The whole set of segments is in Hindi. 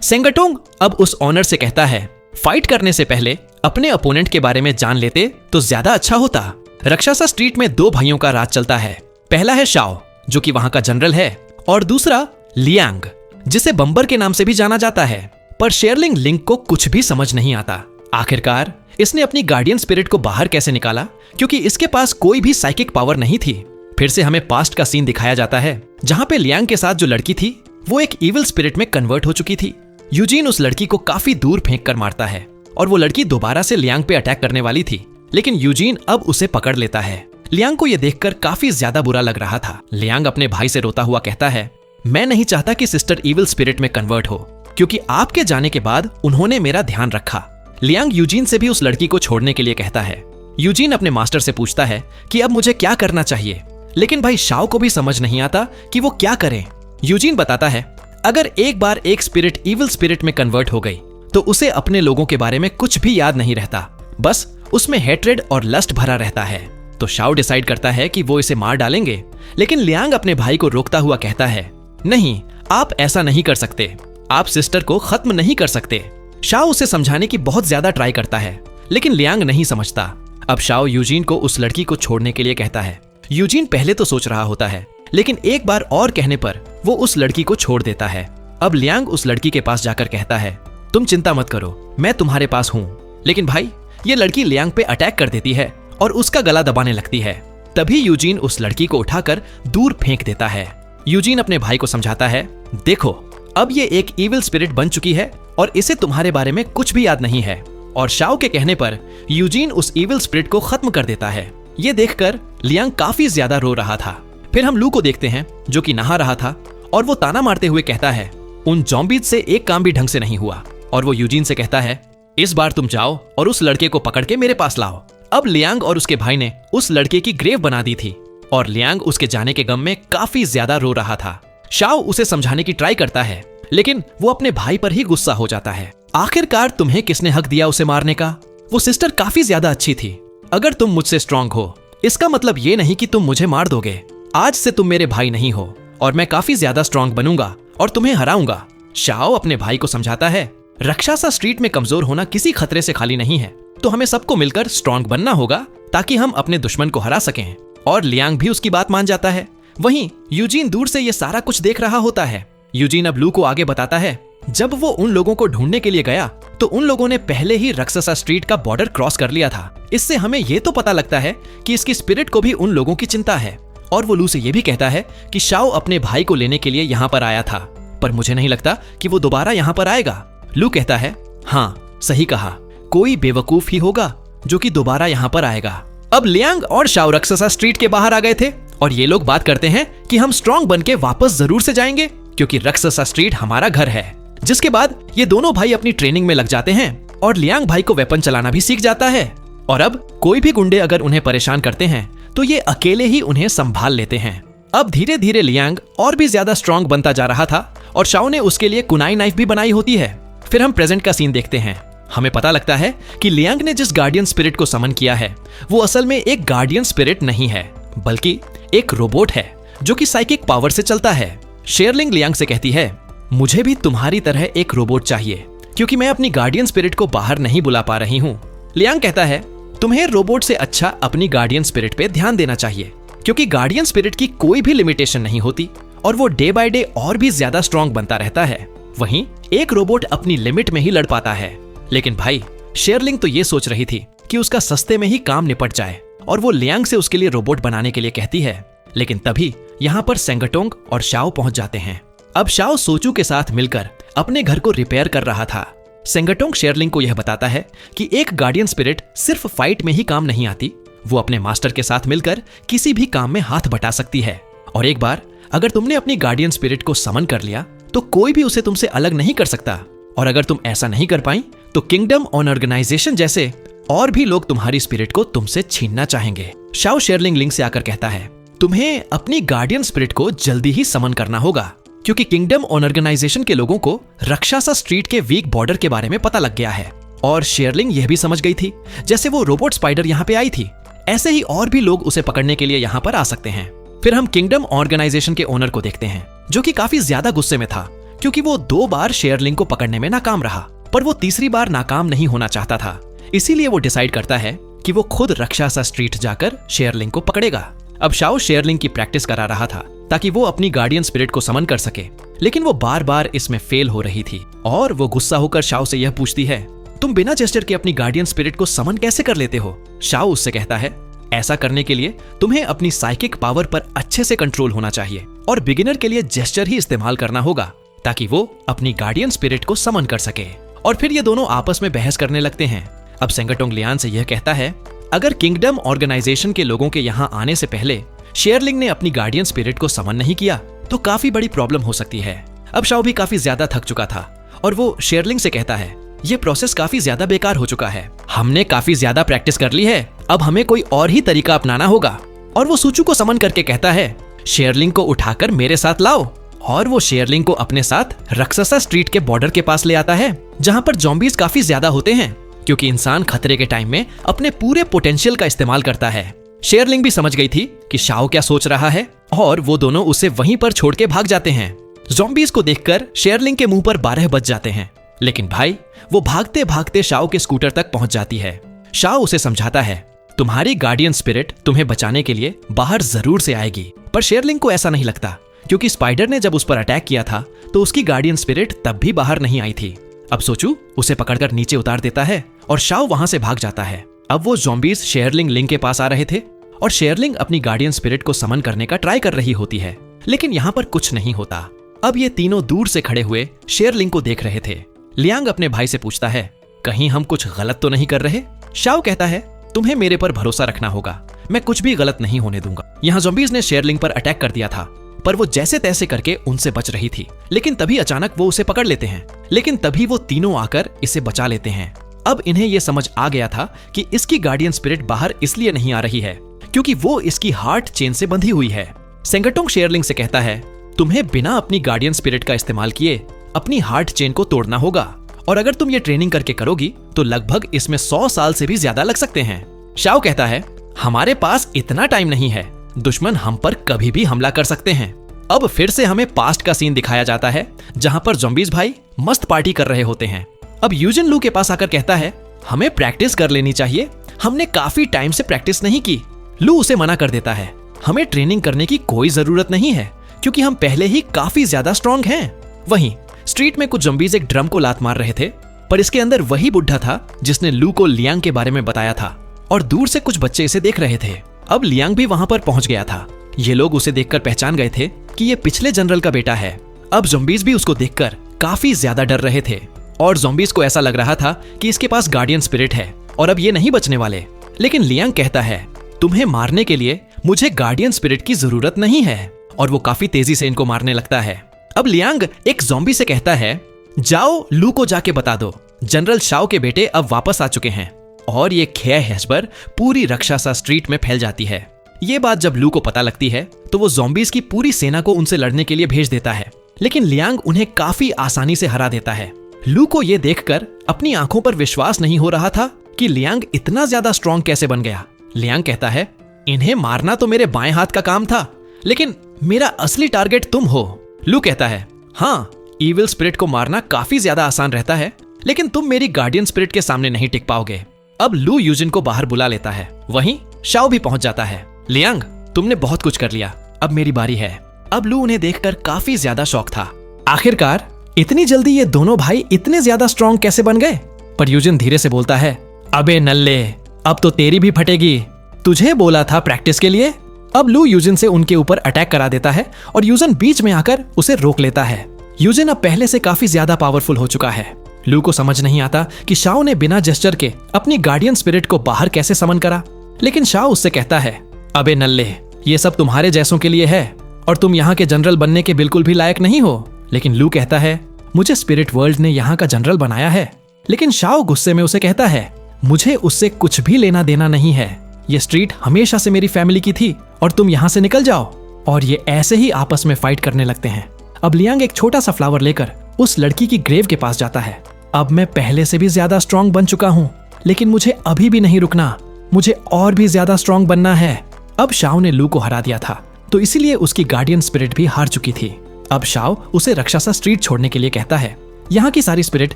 सेंगटोंग अब उस ऑनर से कहता है, फाइट करने से पहले अपने अपोनेंट के बारे में जान लेते तो ज्यादा अच्छा होता। रक्षासा स्ट्रीट में दो भाइयों का राज चलता है। पहला है शाओ, जो कि वहां का जनरल है, और दूसरा लियांग, जिसे बम्बर के नाम से भी जाना जाता है। पर शेरलिंग लिंग को कुछ भी समझ नहीं आता। आखिरकार इसने अपनी गार्डियन स्पिरिट को बाहर कैसे निकाला, क्योंकि इसके पास कोई भी साइकिक पावर नहीं थी। फिर से हमें पास्ट का सीन दिखाया जाता है, जहां पे लियांग के साथ जो लड़की थी वो एक इविल स्पिरिट में कन्वर्ट हो चुकी थी। यूजीन उस लड़की को काफी दूर फेंक कर मारता है और वो लड़की दोबारा से लियांग पे अटैक करने वाली थी, लेकिन यूजीन अब उसे पकड़ लेता है। लियांग को यह देखकर काफी ज्यादा बुरा लग रहा था। लियांग अपने भाई से रोता हुआ कहता है, मैं नहीं चाहता कि सिस्टर इविल स्पिरिट में कन्वर्ट हो, क्योंकि आपके जाने के बाद उन्होंने मेरा ध्यान रखा। लियांग यूजीन से भी उस लड़की को छोड़ने के लिए कहता है। यूजीन अपने मास्टर से पूछता है कि अब मुझे क्या करना चाहिए, लेकिन भाई शाओ को भी समझ नहीं आता कि वो क्या करें। यूजीन बताता है, अगर एक बार एक स्पिरिट इविल स्पिरिट में कन्वर्ट हो गई तो उसे अपने लोगों के बारे में कुछ भी याद नहीं रहता, बस उसमें हेट्रेड और लस्ट भरा रहता है। तो शाओ डिसाइड करता है कि वो इसे मार डालेंगे, लेकिन लियांग अपने भाई को रोकता हुआ कहता है, नहीं, आप ऐसा नहीं कर सकते, आप सिस्टर को खत्म नहीं कर सकते। शाओ उसे समझाने की बहुत ज्यादा ट्राई करता है, लेकिन लियांग नहीं समझता। अब शाओ यूजीन को उस लड़की को छोड़ने के लिए कहता है। यूजीन पहले तो सोच रहा होता है, लेकिन एक बार और कहने पर वो उस लड़की को छोड़ देता है। अब लियांग उस लड़की के पास जाकर कहता है, तुम चिंता मत करो, मैं तुम्हारे पास हूं। लेकिन भाई ये लड़की लियांग पे अटैक कर देती है और उसका गला दबाने लगती है। तभी यूजीन उस लड़की को उठाकर दूर फेंक देता है। यूजीन अपने भाई को समझाता है, देखो अब ये एक इविल स्पिरिट बन चुकी है और इसे तुम्हारे बारे में कुछ भी याद नहीं है। और शाओ के कहने पर यूजीन उस इविल स्पिरिट को खत्म कर देता है। ये देखकर लियांग काफी ज्यादा रो रहा था। फिर हम लू को देखते हैं, जो कि नहा रहा था, और वो ताना मारते हुए कहता है, उन ज़ॉम्बीज से एक काम भी ढंग से नहीं हुआ। और वो यूजीन से कहता है, इस बार तुम जाओ और उस लड़के को पकड़ के मेरे पास लाओ। अब लियांग और उसके भाई ने उस लड़के की ग्रेव बना दी थी और लियांग उसके जाने के गम में काफी ज्यादा रो रहा था। शाओ उसे समझाने की ट्राई करता है, लेकिन वो अपने भाई पर ही गुस्सा हो जाता है। आखिरकार तुम्हें किसने हक दिया उसे मारने का? वो सिस्टर काफी ज्यादा अच्छी थी। अगर तुम मुझसे स्ट्रांग हो, इसका मतलब ये नहीं कि तुम मुझे मार दोगे। आज से तुम मेरे भाई नहीं हो और मैं काफी ज्यादा स्ट्रांग बनूंगा और तुम्हें हराऊंगा। शाओ अपने भाई को समझाता है, रक्षासा स्ट्रीट में कमजोर होना किसी खतरे से खाली नहीं है, तो हमें सबको मिलकर स्ट्रांग बनना होगा ताकि हम अपने दुश्मन को हरा सकें। और लियांग भी उसकी बात मान जाता है। वहीं यूजीन दूर से ये सारा कुछ देख रहा होता है। यूजीन अब लू को आगे बताता है, जब वो उन लोगों को ढूंढने के लिए गया तो उन लोगों ने पहले ही रक्षासा स्ट्रीट का बॉर्डर क्रॉस कर लिया था। इससे हमें ये तो पता लगता है कि इसकी स्पिरिट को भी उन लोगों की चिंता है। और वो लू से ये भी कहता है कि शाओ अपने भाई को लेने के लिए यहाँ पर आया था, पर मुझे नहीं लगता कि वो दोबारा यहाँ पर आएगा। लू कहता है, हाँ सही कहा, कोई बेवकूफ ही होगा जो कि दोबारा यहाँ पर आएगा। अब लियांग और शाओ रक्षासा स्ट्रीट के बाहर आ गए थे और ये लोग बात करते हैं कि हम स्ट्रांग बन के वापस जरूर से जाएंगे, क्योंकि रक्षासा स्ट्रीट हमारा घर है। जिसके बाद ये दोनों भाई अपनी ट्रेनिंग में लग जाते हैं और लियांग भाई को वेपन चलाना भी सीख जाता है। और अब कोई भी गुंडे अगर उन्हें परेशान करते हैं तो ये अकेले ही उन्हें संभाल लेते हैं। अब धीरे धीरे लियांग और भी ज्यादा स्ट्रांग बनता जा रहा था और शाओ ने उसके लिए कुनाई नाइफ भी बनाई होती है। फिर हम प्रेजेंट का सीन देखते हैं। हमें पता लगता है कि लियांग ने जिस गार्डियन स्पिरिट को समन किया है वो असल में एक गार्डियन स्पिरिट नहीं है, बल्कि एक रोबोट है जो कि साइकिक पावर से चलता है। शेरलिंग लियांग से कहती है, मुझे भी तुम्हारी तरह एक रोबोट चाहिए, क्योंकि मैं अपनी गार्डियन स्पिरिट को बाहर नहीं बुला पा रही हूँ। लियांग कहता है, तुम्हें रोबोट से अच्छा अपनी गार्डियन स्पिरिट पे ध्यान देना चाहिए, क्योंकि गार्डियन स्पिरिट की कोई भी लिमिटेशन नहीं होती और वो डे बाय डे और भी ज्यादा स्ट्रांग बनता रहता है। वहीं एक रोबोट अपनी लिमिट में ही लड़ पाता है। लेकिन भाई शेरलिंग तो ये सोच रही थी कि उसका सस्ते में ही काम निपट जाए और वो लियांग से उसके लिए रोबोट बनाने के लिए कहती है। लेकिन तभी यहाँ पर सेंगटोंग और शाओ पहुंच जाते हैं। अब शाओ सोचू के साथ मिलकर अपने घर को रिपेयर कर रहा था। सेंगटोंग शेरलिंग को यह बताता है कि एक गार्डियन स्पिरिट सिर्फ फाइट में ही काम नहीं आती, वो अपने मास्टर के साथ मिलकर किसी भी काम में हाथ बटा सकती है। और एक बार अगर तुमने अपनी गार्डियन स्पिरिट को समन कर लिया तो कोई भी उसे तुमसे अलग नहीं कर सकता। और अगर तुम ऐसा नहीं कर पाई तो किंगडम ऑर्गेनाइजेशन जैसे और भी लोग तुम्हारी स्पिरिट को तुमसे छीनना चाहेंगे। शाओ शेरलिंग लिंग से आकर कहता है, तुम्हें अपनी गार्डियन स्पिरिट को जल्दी ही समन करना होगा, क्योंकि किंगडम ऑर्गेनाइजेशन के लोगों को रक्षासा स्ट्रीट के वीक बॉर्डर के बारे में पता लग गया है। और शेरलिंग यह भी समझ गई थी, जैसे वो रोबोट स्पाइडर यहाँ पे आई थी, ऐसे ही और भी लोग उसे पकड़ने के लिए यहाँ पर आ सकते हैं। फिर हम किंगडम ऑर्गेनाइजेशन के ओनर को देखते हैं, जो कि काफी ज्यादा गुस्से में था, क्योंकि वो 2 बार शेयरलिंग को पकड़ने में नाकाम रहा, पर वो तीसरी बार नाकाम नहीं होना चाहता था। इसीलिए वो डिसाइड करता है कि वो खुद रक्षासा स्ट्रीट जाकर शेयरलिंग को पकड़ेगा। अब शाओ शेयरलिंग की प्रैक्टिस करा रहा था ताकि वो अपनी गार्डियन स्पिरिट को समन कर सके, लेकिन वो बार बार इसमें फेल हो रही थी और वो गुस्सा होकर शाओ से यह पूछती है, तुम बिना जेस्चर के अपनी गार्डियन स्पिरिट को समन कैसे कर लेते हो? शाओ उससे कहता है, ऐसा करने के लिए तुम्हें अपनी साइकिक पावर पर अच्छे से कंट्रोल होना चाहिए और बिगिनर के लिए जेस्चर ही इस्तेमाल करना होगा ताकि वो अपनी गार्डियन स्पिरिट को समन कर सके। और फिर ये दोनों आपस में बहस करने लगते हैं। अब सेंगटोंग लियान से यह कहता है, अगर किंगडम ऑर्गेनाइजेशन के लोगों के यहाँ आने से पहले शेयरलिंग ने अपनी गार्डियन स्पिरिट को समन नहीं किया तो काफी बड़ी प्रॉब्लम हो सकती है। अब शाओ भी काफी ज्यादा थक चुका था और वो शेयरलिंग से कहता है, ये प्रोसेस काफी ज्यादा बेकार हो चुका है, हमने काफी ज्यादा प्रैक्टिस कर ली है, अब हमें कोई और ही तरीका अपनाना होगा। और वो सूचू को समन करके कहता है, शेयरलिंग को उठाकर मेरे साथ लाओ। और वो शेयरलिंग को अपने साथ रक्षसा स्ट्रीट के बॉर्डर के पास ले आता है, जहाँ पर ज़ॉम्बीज काफी ज्यादा होते हैं, क्योंकि इंसान खतरे के टाइम में अपने पूरे पोटेंशियल का इस्तेमाल करता है। शेयरलिंग भी समझ गई थी कि शाओ क्या सोच रहा है और वो दोनों उसे वहीं पर छोड़ के भाग जाते हैं। ज़ॉम्बीज को देखकर शेयरलिंग के मुंह पर 12 बज जाते हैं, लेकिन भाई वो भागते भागते शाओ के स्कूटर तक पहुंच जाती है। शाओ उसे समझाता है, तुम्हारी गार्डियन स्पिरिट तुम्हें बचाने के लिए बाहर जरूर से आएगी। पर शेयरलिंग को ऐसा नहीं लगता, क्योंकि स्पाइडर ने जब उस पर अटैक किया था तो उसकी गार्डियन स्पिरिट तब भी बाहर नहीं आई थी। अब सोचू उसे पकड़कर नीचे उतार देता है और शाओ वहां से भाग जाता है। अब वो ज़ॉम्बीज शेयरलिंग लिंग के पास आ रहे थे और शेयरलिंग अपनी गार्डियन स्पिरिट को समन करने का ट्राई कर रही होती है, लेकिन यहाँ पर कुछ नहीं होता। अब ये तीनों दूर से खड़े हुए शेयरलिंग को देख रहे थे। लियांग अपने भाई से पूछता है, कहीं हम कुछ गलत तो नहीं कर रहे? शाओ कहता है, तुम्हें मेरे पर भरोसा रखना होगा, मैं कुछ भी गलत नहीं होने दूंगा। यहाँ ज़ॉम्बीज ने शेयरलिंग पर अटैक कर दिया था, पर वो जैसे तैसे करके उनसे बच रही थी, लेकिन तभी अचानक वो उसे पकड़ लेते हैं। लेकिन तभी वो तीनों आकर इसे बचा लेते हैं। अब इन्हें यह समझ आ गया था कि इसकी गार्डियन स्पिरिट बाहर इसलिए नहीं आ रही है क्योंकि वो इसकी हार्ट चेन से बंधी हुई है। सेंगटोंग शेयरलिंग से कहता है, तुम्हें बिना अपनी गार्डियन स्पिरिट का इस्तेमाल किए अपनी हार्ट चेन को तोड़ना होगा, और अगर तुम ये ट्रेनिंग करके करोगी तो लगभग इसमें 100 साल से भी ज्यादा लग सकते हैं। शाओ कहता है, हमारे पास इतना टाइम नहीं है, दुश्मन हम पर कभी भी हमला कर सकते हैं। अब फिर से हमें पास्ट का सीन दिखाया जाता है, जहां पर ज़ॉम्बीज भाई मस्त पार्टी कर रहे होते हैं। अब यूजिन लू के पास आकर कहता है, हमें प्रैक्टिस कर लेनी चाहिए, हमने काफी टाइम से प्रैक्टिस नहीं की। लू उसे मना कर देता है, हमें ट्रेनिंग करने की कोई जरूरत नहीं है, क्योंकि हम पहले ही काफी ज्यादा स्ट्रॉन्ग हैं। वहीं स्ट्रीट में कुछ ज़ॉम्बीज एक ड्रम को लात मार रहे थे, पर इसके अंदर वही बुढ़ा था जिसने लू को लियांग के बारे में बताया था, और दूर से कुछ बच्चे इसे देख रहे थे। अब लियांग भी वहां पर पहुंच गया था। ये लोग उसे देखकर पहचान गए थे कि ये पिछले जनरल का बेटा है। अब ज़ॉम्बीज भी उसको देखकर काफी ज्यादा डर रहे थे, और ज़ॉम्बीज को ऐसा लग रहा था कि इसके पास गार्डियन स्पिरिट है और अब ये नहीं बचने वाले। लेकिन लियांग कहता है, तुम्हें मारने के लिए मुझे गार्डियन स्पिरिट की जरूरत नहीं है, और वो काफी तेजी से इनको मारने लगता है। अब लियांग एक ज़ॉम्बी से कहता है, जाओ लू को जाके बता दो, जनरल शाओ के बेटे अब वापस आ चुके हैं। और ये खैर पूरी रक्षासा स्ट्रीट में फैल जाती है। ये बात जब लू को पता लगती है तो वो ज़ॉम्बीज की पूरी सेना को उनसे लड़ने के लिए भेज देता है, लेकिन लियांग उन्हें काफी आसानी से हरा देता है। लू को ये देखकर अपनी आंखों पर विश्वास नहीं हो रहा था कि लियांग इतना ज्यादा स्ट्रॉन्ग कैसे बन गया। लियांग कहता है, इन्हें मारना तो मेरे बाएं हाथ का काम था, लेकिन मेरा असली टारगेट तुम हो। लू कहता है, हाँ, ईविल स्पिरिट को मारना काफी ज्यादा आसान रहता है, लेकिन तुम मेरी गार्डियन स्पिरिट के सामने नहीं टिक पाओगे। अब लू यूजिन को बाहर बुला लेता है। वहीं शाओ भी पहुंच जाता है। लियांग, तुमने बहुत कुछ कर लिया, अब मेरी बारी है। अब लू उन्हें देखकर काफी ज्यादा शॉक था। आखिरकार इतनी जल्दी ये दोनों भाई इतने ज्यादा स्ट्रॉन्ग कैसे बन गए? पर यूजिन धीरे से बोलता है, अबे नल्ले, अब तो तेरी भी फटेगी, तुझे बोला था प्रैक्टिस के लिए। अब लू यूजिन से उनके ऊपर अटैक करा देता है और यूजिन बीच में आकर उसे रोक लेता है। यूजिन अब पहले से काफी ज्यादा पावरफुल हो चुका है। लू को समझ नहीं आता कि शाओ ने बिना जेस्चर के अपनी गार्डियन स्पिरिट को बाहर कैसे समन करा, लेकिन शाओ उससे कहता है, अबे नल्ले, ये सब तुम्हारे जैसों के लिए है और तुम यहाँ के जनरल बनने के बिल्कुल भी लायक नहीं हो। लेकिन लू कहता है, मुझे स्पिरिट वर्ल्ड ने यहाँ का जनरल बनाया है। लेकिन शाओ गुस्से में उसे कहता है, मुझे उससे कुछ भी लेना देना नहीं है, ये स्ट्रीट हमेशा से मेरी फैमिली की थी और तुम यहाँ से निकल जाओ। और ये ऐसे ही आपस में फाइट करने लगते हैं। अब लियांग एक छोटा सा फ्लावर लेकर उस लड़की की ग्रेव के पास जाता है। अब मैं पहले से भी ज्यादा स्ट्रॉन्ग बन चुका हूँ, लेकिन मुझे अभी भी नहीं रुकना, मुझे और भी ज्यादा स्ट्रॉन्ग बनना है। अब शाओ ने लू को हरा दिया था, तो इसीलिए उसकी गार्डियन स्पिरिट भी हार चुकी थी। अब शाओ उसे राक्षसा स्ट्रीट छोड़ने के लिए कहता है। यहाँ की सारी स्पिरिट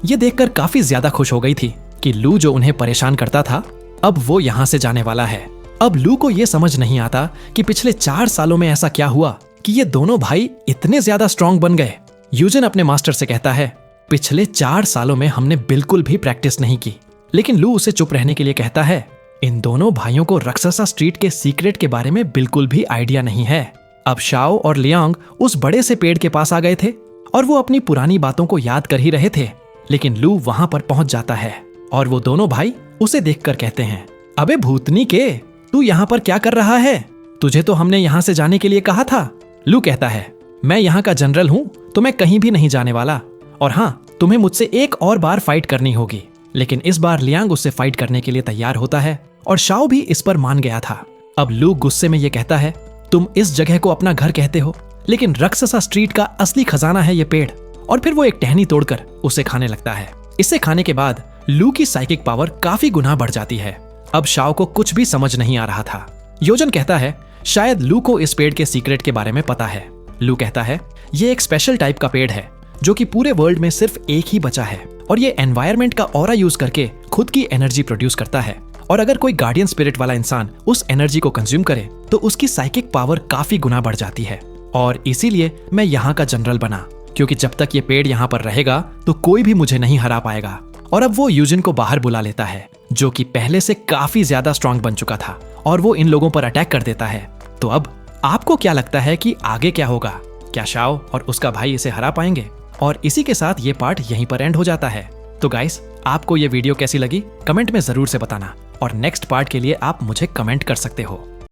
ये देखकर काफी ज्यादा खुश हो गई थी कि लू जो उन्हें परेशान करता था अब वो यहाँ से जाने वाला है। अब लू को ये समझ नहीं आता कि पिछले 4 सालों में ऐसा क्या हुआ कि ये दोनों भाई इतने ज्यादा स्ट्रांग बन गए। यूजन अपने मास्टर से कहता है, पिछले 4 सालों में हमने बिल्कुल भी प्रैक्टिस नहीं की। लेकिन लू उसे चुप रहने के लिए कहता है, इन दोनों भाइयों को राक्षसा स्ट्रीट के सीक्रेट के बारे में बिल्कुल भी आइडिया नहीं है। अब शाओ और लियांग उस बड़े से पेड़ के पास आ गए थे और वो अपनी पुरानी बातों को याद कर ही रहे थे। लेकिन लू वहां पर पहुंच जाता है और वो दोनों भाई उसे देखकर कहते हैं, अबे भूतनी के, तू यहाँ पर क्या कर रहा है? तुझे तो हमने यहाँ से जाने के लिए कहा था। लू कहता है, मैं यहाँ का जनरल हूँ तो मैं कहीं भी नहीं जाने वाला। और हाँ, तुम्हें मुझसे एक और बार फाइट करनी होगी। लेकिन इस बार लियांग उससे फाइट करने के लिए तैयार होता है और शाओ भी इस पर मान गया था। अब लू गुस्से में ये कहता है, तुम इस जगह को अपना घर कहते हो, लेकिन राक्षसा स्ट्रीट का असली खजाना है ये पेड़। और फिर वो एक टहनी तोड़कर उसे खाने लगता है। इसे खाने के बाद लू की साइकिक पावर काफी गुना बढ़ जाती है। अब शाओ को कुछ भी समझ नहीं आ रहा था। योजन कहता है, शायद लू को इस पेड़ के सीक्रेट के बारे में पता है। लू कहता है, ये एक स्पेशल टाइप का पेड़ है जो कि पूरे वर्ल्ड में सिर्फ एक ही बचा है और ये एनवायरनमेंट का ऑरा यूज करके खुद की एनर्जी प्रोड्यूस करता है। और अगर कोई गार्डियन स्पिरिट वाला इंसान उस एनर्जी को कंज्यूम करे तो उसकी साइकिक पावर काफी गुना बढ़ जाती है। और इसीलिए मैं यहाँ का जनरल बना, क्योंकि जब तक ये पेड़ यहाँ पर रहेगा तो कोई भी मुझे नहीं हरा पाएगा। और अब वो यूजिन को बाहर बुला लेता है, जो कि पहले से काफी ज्यादा स्ट्रांग बन चुका था, और वो इन लोगों पर अटैक कर देता है। तो अब आपको क्या लगता है कि आगे क्या होगा? क्या शाओ और उसका भाई इसे हरा पाएंगे? और इसी के साथ ये पार्ट यहीं पर एंड हो जाता है। तो गाइस, आपको ये वीडियो कैसी लगी कमेंट में जरूर से बताना, और नेक्स्ट पार्ट के लिए आप मुझे कमेंट कर सकते हो।